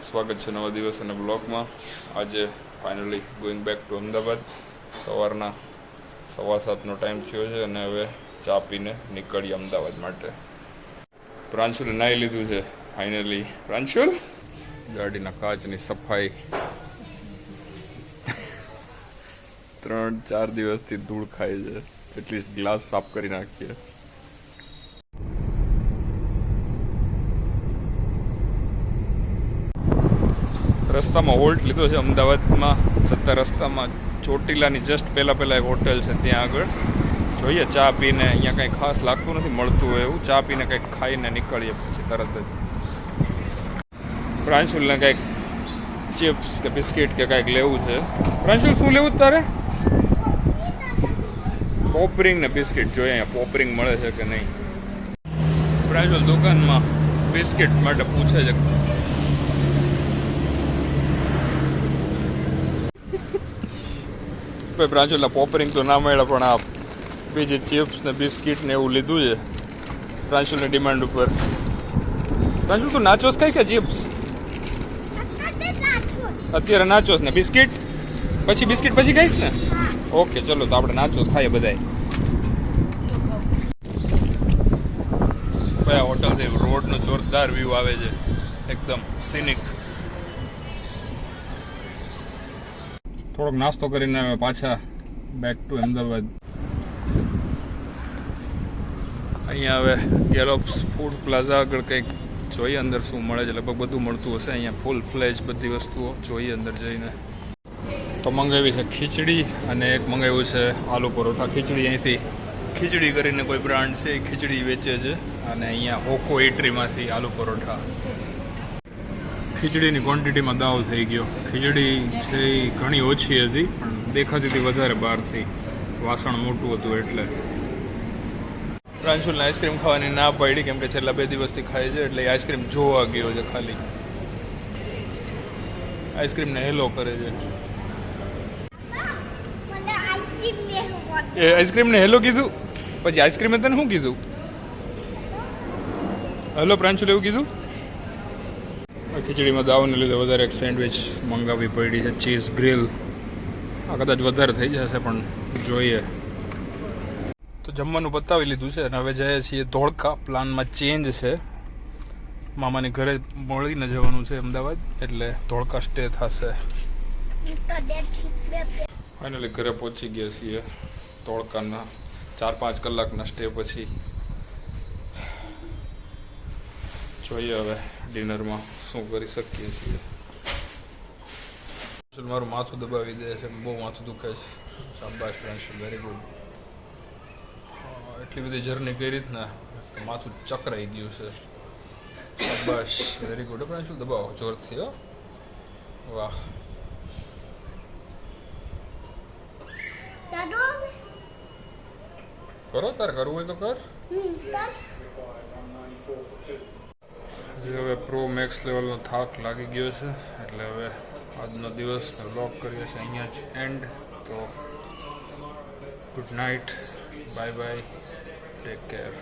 સ્વાગત છે નવા દિવસ અને બ્લોગમાં. આજે finally going back to Ahmedabad. સવારના 7:15નો ટાઈમ થયો છે અને હવે ચા પીને નીકળીએ અમદાવાદ માટે. પ્રાંશુલે નાહી લીધું છે ફાઇનલી. પ્રાંશુલ ગાડીના કાચની સફાઈ 3-4 દિવસથી ધૂળ ખાય છે. એટલીસ્ટ ગ્લાસ સાફ કરી નાખીએ. રસ્તામાં હોલ્ટ લીધો છે અમદાવાદમાં જતા રસ્તામાં. ચોટીલાની જસ્ટ પહેલાં એક હોટેલ છે, ત્યાં આગળ જોઈએ. ચા પીને અહીંયા કંઈ ખાસ લાગતું નથી મળતું હોય એવું. ચા પીને કંઈક ખાઈને નીકળીએ પછી તરત જ. પ્રાંશુલને કંઈક ચિપ્સ કે બિસ્કિટ કે કંઈક લેવું છે. પ્રાંશુલ શું લેવું તારે? પોપરિંગ ને બિસ્કિટ જોઈએ અહીંયા પોપરિંગ મળે છે કે નહીં. પ્રાંશુલ દુકાનમાં બિસ્કિટ માટે પૂછે છે. પ્રાંશુલના પોપરિંગ તો ના મળ્યા, પણ આ બીજી ચિપ્સ ને બિસ્કિટ ને એવું લીધું છે પ્રાંશુલની ડિમાન્ડ ઉપર. પ્રાંશુલ તું નાચોસ ખાય કે ચિપ્સ? અત્યારે નાચોસ ને બિસ્કિટ પછી ખાઈશ ને? ઓકે ચલો તો આપણે નાચોસ ખાઈએ બધાય. ભાઈ આ હોટલથી રોડનો જોરદાર વ્યૂ આવે છે, એકદમ સિનિક. થોડોક નાસ્તો કરીને અમે પાછા બેક ટુ અમદાવાદ. અહીંયા હવે ગેલોપ્સ ફૂડ પ્લાઝા આગળ કંઈક જોઈએ અંદર શું મળે છે. લગભગ બધું મળતું હશે અહીંયા. ફૂલ ફ્લેજ બધી વસ્તુઓ જોઈએ અંદર જઈને. તો મંગાવી છે ખીચડી અને એક મંગાવ્યું છે આલુ પરોઠા. ખીચડી અહીંથી ખીચડી કરીને કોઈ બ્રાન્ડ છે એ ખીચડી વેચે છે, અને અહીંયા હોકો ઇટરીમાંથી આલુ પરોઠા. ખીચડીની ક્વોન્ટિટીમાં દાવ થઈ ગયો. ખીચડી છે એ ઘણી ઓછી હતી, પણ દેખાતી હતી વધારે બહારથી. વાસણ મોટું હતું એટલે. પ્રાંશુલને આઈસ્ક્રીમ ખાવાની ના પાડી, કેમ કે છેલ્લા 2 દિવસથી ખાય છે, એટલે આઈસ્ક્રીમ જોવા ગયો છે ખાલી. આઈસ્ક્રીમને હેલો કરે છે. એ આઈસ્ક્રીમને હેલો કીધું, પછી આઈસ્ક્રીમે તને શું કીધું? હેલો પ્રાંશુલ એવું કીધું. ખીચડીમાં દાવને લીધે વધારે એક સેન્ડવિચ મંગાવવી પડી છે, ચીઝ ગ્રીલ. આ કદાચ વધારે થઈ જશે, પણ જોઈએ. તો જમવાનું પતાવી લીધું છે અને હવે જઈએ છીએ ધોળકા. પ્લાનમાં ચેન્જ છે. મામાની ઘરે મળીને જવાનું છે અમદાવાદ, એટલે ધોળકા સ્ટે થશે. ફાઇનલી ઘરે પહોંચી ગયા છીએ ધોળકાના 4-5 કલાકના સ્ટે પછી. જોઈએ હવે ડિનરમાં શું કરી શકીએ છીએ. મારું માથું દબાવી દે છે, બહુ માથું દુખે છે. શાબાશ પ્રાંશુલ, વેરી ગુડ. એટલી બધી જર્ની કરી જ ને માથું ચકરાઈ ગયું છે. શાબાશ, વેરી ગુડ. પ્રાંશુલ દબાવો જોરથી. હો વાહ. કરો તાર કરવું હોય તો કર. હવે પ્રો મેક્સ લેવલનો થાક લાગી ગયો છે, એટલે હવે આજનો દિવસ વ્લોગ કરીએ છીએ અહીંયા જ એન્ડ. તો good night, bye bye, take care.